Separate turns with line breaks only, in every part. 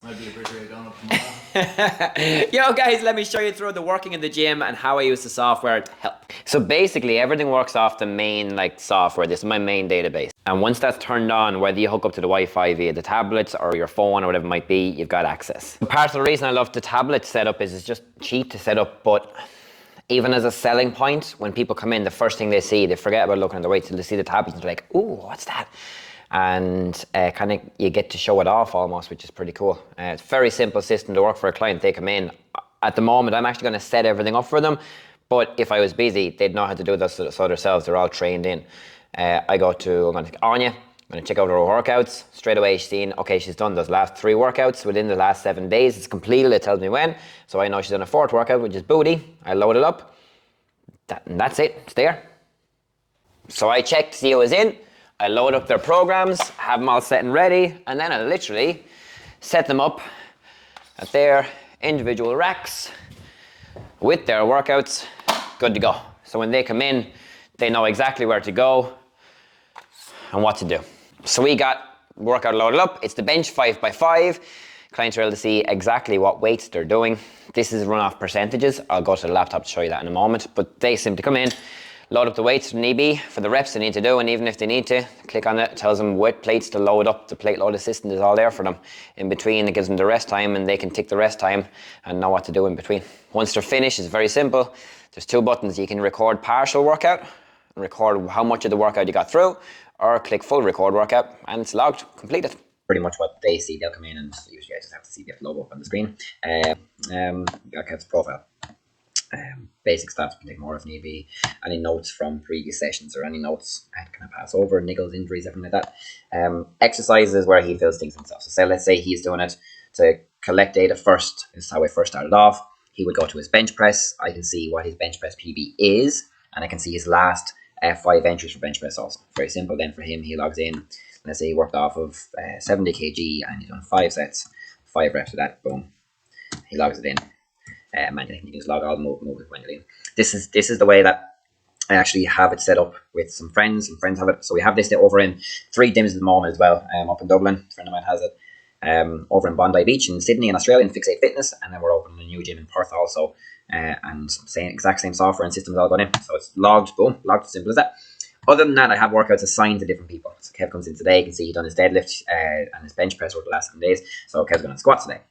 I'd be appreciated going up tomorrow.
Yo guys, let me show you through the working in the gym and how I use the software to help. So basically everything works off the main software. This is my main database. And once that's turned on, whether you hook up to the Wi-Fi via the tablets or your phone or whatever it might be, you've got access. Part of the reason I love the tablet setup is it's just cheap to set up, but even as a selling point, when people come in, the first thing they see, they forget about looking at the weights till they see the tablet and they're like, ooh, what's that? And kind of you get to show it off almost, which is pretty cool. It's a very simple system to work for a client. They come in. At the moment, I'm actually going to set everything up for them, but if I was busy, they'd know how to do this so themselves. They're all trained in. I'm going to click Anya. I'm going to check out her workouts. Straight away, she's seen, okay, she's done those last 3 workouts within the last 7 days. It's completed. It tells me when. So I know she's done a 4th workout, which is booty. I load it up. And that's it. It's there. So I check to see who is in. I load up their programs, have them all set and ready, and then I literally set them up at their individual racks with their workouts, good to go. So when they come in, they know exactly where to go and what to do. So we got workout loaded up. It's the bench 5x5. Clients are able to see exactly what weights they're doing. This is run off percentages. I'll go to the laptop to show you that in a moment, but they simply come in, load up the weights from EB for the reps they need to do, and even if they need to, click on it, tells them what plates to load up. The plate load assistant is all there for them. In between, it gives them the rest time, and they can tick the rest time and know what to do in between. Once they're finished, it's very simple. There's 2 buttons. You can record partial workout, and record how much of the workout you got through, or click full record workout, and it's logged, completed. Pretty much what they see, they'll come in, and usually I just have to see the logo up on the screen. Got Kev's profile. Basic stats we can take more if need be. Any notes from previous sessions or any notes I can pass over, niggles, injuries, everything like that. Exercises where he feels things himself. So let's say he's doing it to collect data first. This is how I first started off. He would go to his bench press. I can see what his bench press PB is, and I can see his last 5 entries for bench press also. Very simple then for him. He logs in. Let's say he worked off of 70 kg and he's done 5 sets, 5 reps of that. Boom. He logs it in. Manually, you can just log all the movements manually. This is the way that I actually have it set up with some friends. Some friends have it. So we have this over in 3 gyms at the moment as well. Up in Dublin, a friend of mine has it. Over in Bondi Beach in Sydney in Australia in Fix8 Fitness, and then we're opening a new gym in Perth also. And exact same software and systems all going in. So it's logged, boom, logged, as simple as that. Other than that, I have workouts assigned to different people. So Kev comes in today, you can see he's done his deadlift and his bench press over the last 7 days. So Kev's going to squat today.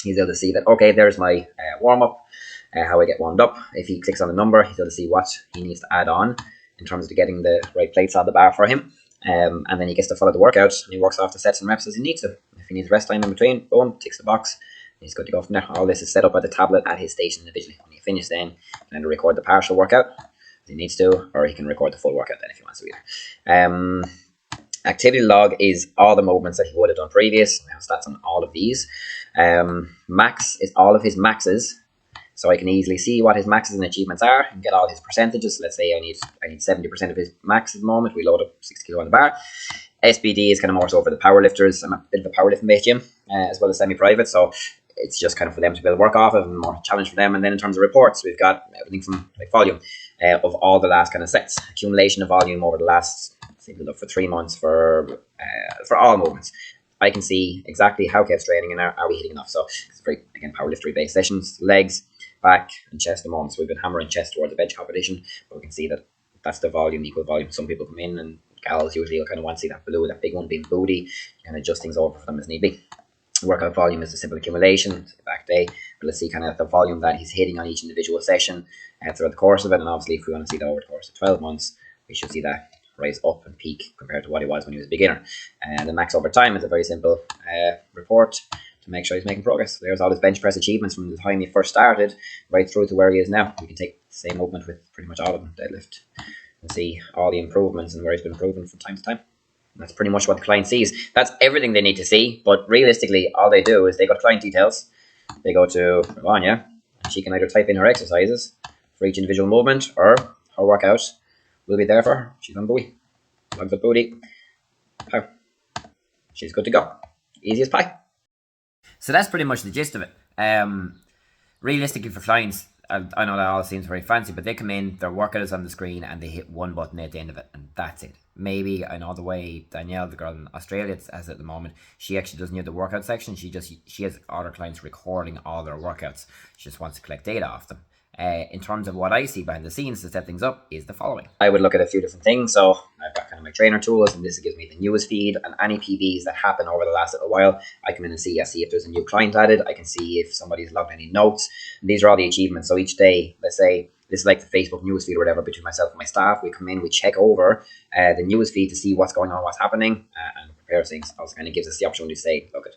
He's able to see that, okay, there's my warm-up, how I get warmed up. If he clicks on the number, he's able to see what he needs to add on in terms of getting the right plates on the bar for him. And then he gets to follow the workout, and he works off the sets and reps as he needs to. If he needs rest time in between, boom, ticks the box. He's good to go from there. All this is set up at the tablet at his station individually. When he finishes then, he can either record the partial workout if he needs to, or he can record the full workout then if he wants to either. Activity log is all the movements that he would have done previous. We have stats on all of these. Max is all of his maxes, so I can easily see what his maxes and achievements are and get all his percentages. Let's say I need 70% of his max at the moment. We load up 60 kilo on the bar. SBD is kind of more so for the powerlifters. I'm a bit of a powerlifting based gym as well as semi-private, so it's just kind of for them to be able to work off of and more challenge for them. And then in terms of reports, we've got everything from volume of all the last kind of sets, accumulation of volume over the last, for 3 months for all movements. I can see exactly how Kev's training and are we hitting enough. So it's very, again, powerliftery based sessions, legs, back and chest at the moment. So we've been hammering chest towards the bench competition, but we can see that that's the volume, equal volume. Some people come in and gals usually will kind of want to see that blue, that big one being booty. You can adjust things over for them as need be. Workout volume is a simple accumulation, back day, but let's see kind of the volume that he's hitting on each individual session throughout the course of it. And obviously if we want to see that over the course of 12 months, we should see that rise up and peak compared to what he was when he was a beginner. And the max over time is a very simple report to make sure he's making progress. There's all his bench press achievements from the time he first started right through to where he is now. We can take the same movement with pretty much all of them, deadlift, and see all the improvements and where he's been improving from time to time. And that's pretty much what the client sees. That's everything they need to see, but realistically all they do is they go to client details, they go to Anya, and she can either type in her exercises for each individual movement or her workout will be there for her. She's on booty. Logs up booty. Pow. She's good to go. Easy as pie. So that's pretty much the gist of it. Realistically for clients, I know that all seems very fancy, but they come in, their workout is on the screen, and they hit one button at the end of it, and that's it. Maybe I know the way Danielle, the girl in Australia, has it at the moment. She actually doesn't have the workout section. She has other clients recording all their workouts. She just wants to collect data off them. In terms of what I see behind the scenes to set things up is the following. I would look at a few different things. So I've got kind of my trainer tools, and this gives me the news feed and any PBs that happen over the last little while. I come in and see if there's a new client added. I can see if somebody's logged any notes. And these are all the achievements. So each day, let's say this is like the Facebook news feed or whatever between myself and my staff. We come in, we check over the news feed to see what's going on, what's happening, and prepare things. Also kind of gives us the opportunity to say, look,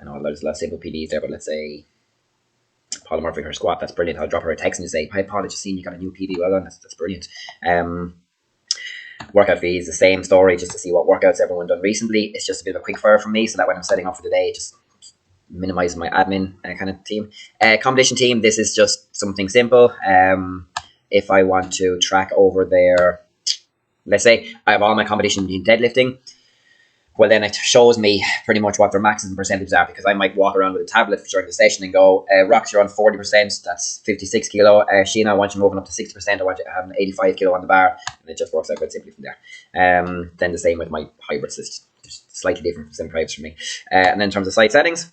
I know there's a lot of simple PBs there, but let's say Paula Murphy, her squat, that's brilliant. I'll drop her a text and say, hi Paula, just seen you got a new PD. Well done, that's brilliant. Workout fees, the same story, just to see what workouts everyone done recently. It's just a bit of a quick fire from me, so that when I'm setting up for the day, just minimizing my admin kind of team. Competition team, this is just something simple. If I want to track over their, let's say I have all my competition in deadlifting, well then it shows me pretty much what their maxes and percentages are, because I might walk around with a tablet during the session and go, Rox, you're on 40%, that's 56 kilo. Sheena, I want you moving up to 60%, I want you to have an 85 kilo on the bar, and it just works out quite simply from there. Then the same with my hybrids, it's just slightly different from sim privates for me. And then in terms of site settings,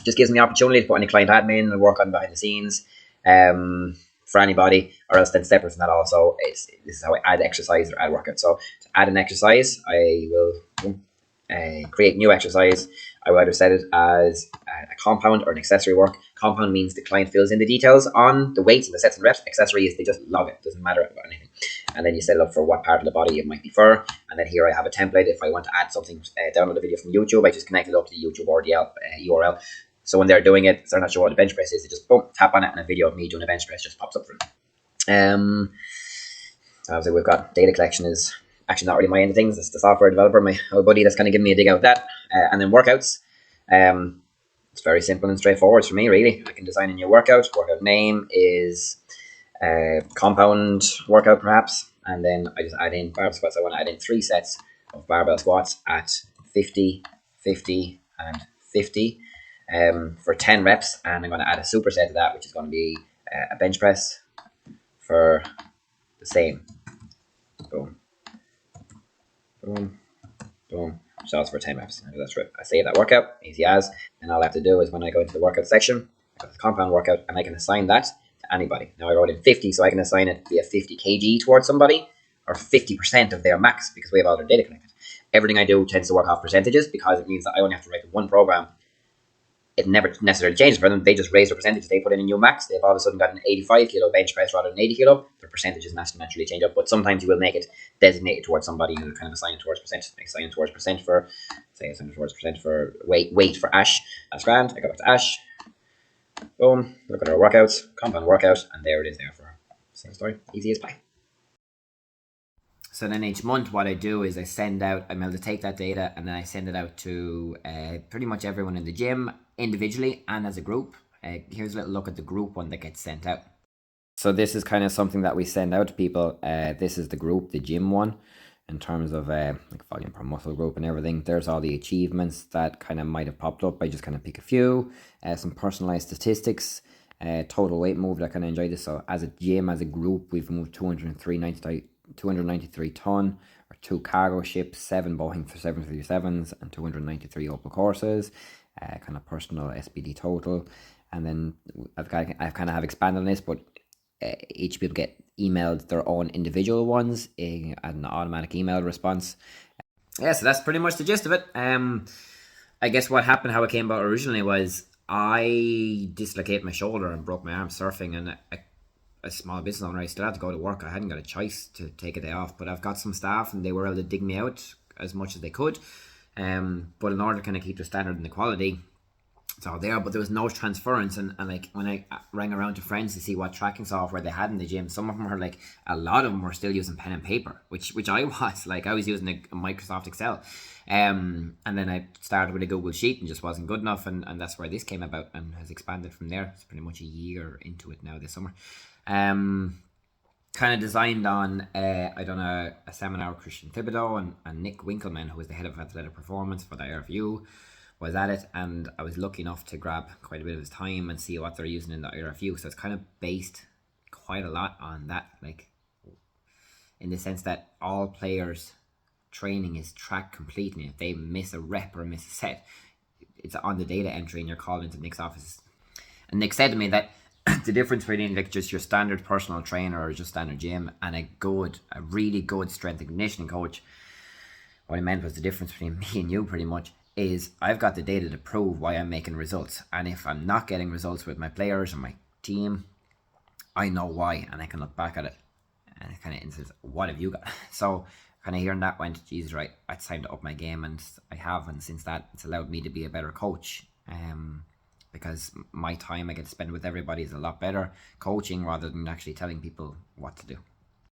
just gives me the opportunity to put any client admin and work on behind the scenes for anybody, or else then separate from that also, this is how I add exercise or add workout. So to add an exercise, I will create new exercise. I would either set it as a compound or an accessory work. Compound means the client fills in the details on the weights and the sets and reps. Accessory is they just log it, doesn't matter about anything. And then you set it up for what part of the body it might be for. And then here I have a template. If I want to add something, download a video from YouTube, I just connect it up to the YouTube URL. So when they're doing it, if they're not sure what the bench press is, they just boom, tap on it, and a video of me doing a bench press just pops up for them. Obviously we've got data collection is actually not really my end of things. It's the software developer, my old buddy, that's kind of giving me a dig out of that. And then workouts. It's very simple and straightforward for me, really. I can design a new workout. Workout name is compound workout, perhaps. And then I just add in barbell squats. I want to add in 3 sets of barbell squats at 50, 50, and 50 for 10 reps. And I'm going to add a superset to that, which is going to be a bench press for the same. Boom. Boom, boom. So that's for 10 reps. That's right. I save that workout, easy as. And all I have to do is when I go into the workout section, I go to the compound workout, and I can assign that to anybody. Now I wrote in 50, so I can assign it via 50 kg towards somebody, or 50% of their max, because we have all their data connected. Everything I do tends to work off percentages, because it means that I only have to write one program. It never necessarily changes for them. They just raise their percentage. They put in a new max. They've all of a sudden got an 85 kilo bench press rather than 80 kilo. Their percentages naturally change up. But sometimes you will make it designated towards somebody and kind of assign it towards percent. I assign it towards percent for, say, assign it towards percent for weight for Ash. That's grand. I go back to Ash. Boom. Look at our workouts. Compound workout. And there it is there for same story. Easy as pie. So then each month what I do is I send out, I'm able to take that data and then I send it out to pretty much everyone in the gym individually and as a group. Here's a little look at the group one that gets sent out. So this is kind of something that we send out to people. This is the group, the gym one, in terms of like volume per muscle group and everything. There's all the achievements that kind of might have popped up. I just kind of pick a few, some personalized statistics, total weight moved. I kind of enjoy this. So as a gym, as a group, we've moved 293 ton, or 2 cargo ships, 7 Boeing 737s, and 293 Opel courses. Kind of personal SBD total. And then I've kind of have expanded on this, but each people get emailed their own individual ones and an automatic email response. Yeah, so that's pretty much the gist of it. I guess what happened, how it came about originally, was I dislocated my shoulder and broke my arm surfing, and a small business owner, I still had to go to work. I hadn't got a choice to take a day off, but I've got some staff and they were able to dig me out as much as they could. But in order to kind of keep the standard and the quality, it's all there, but there was no transference. And like when I rang around to friends to see what tracking software they had in the gym, some of them were like, a lot of them were still using pen and paper, which I was like, I was using a Microsoft Excel. And then I started with a Google Sheet and just wasn't good enough, and that's where this came about and has expanded from there. It's pretty much a year into it now this summer. Kind of designed on I done a seminar with Christian Thibodeau and Nick Winkelman, who was the head of athletic performance for the IRFU, was at it, and I was lucky enough to grab quite a bit of his time and see what they're using in the IRFU. So it's kind of based
quite a lot on that, like in the sense that all players' training is tracked completely. If they miss a rep or miss a set, it's on the data entry and you're called into Nick's office. And Nick said to me that the difference between like just your standard personal trainer or just standard gym and a really good strength and conditioning coach, what he meant was the difference between me and you pretty much is I've got the data to prove why I'm making results. And if I'm not getting results with my players and my team, I know why, and I can look back at it and it kind of says, what have you got? So kind of hearing that went, geez, right, it's time to up my game, and I have, and since that, it's allowed me to be a better coach. Because my time I get to spend with everybody is a lot better coaching rather than actually telling people what to do.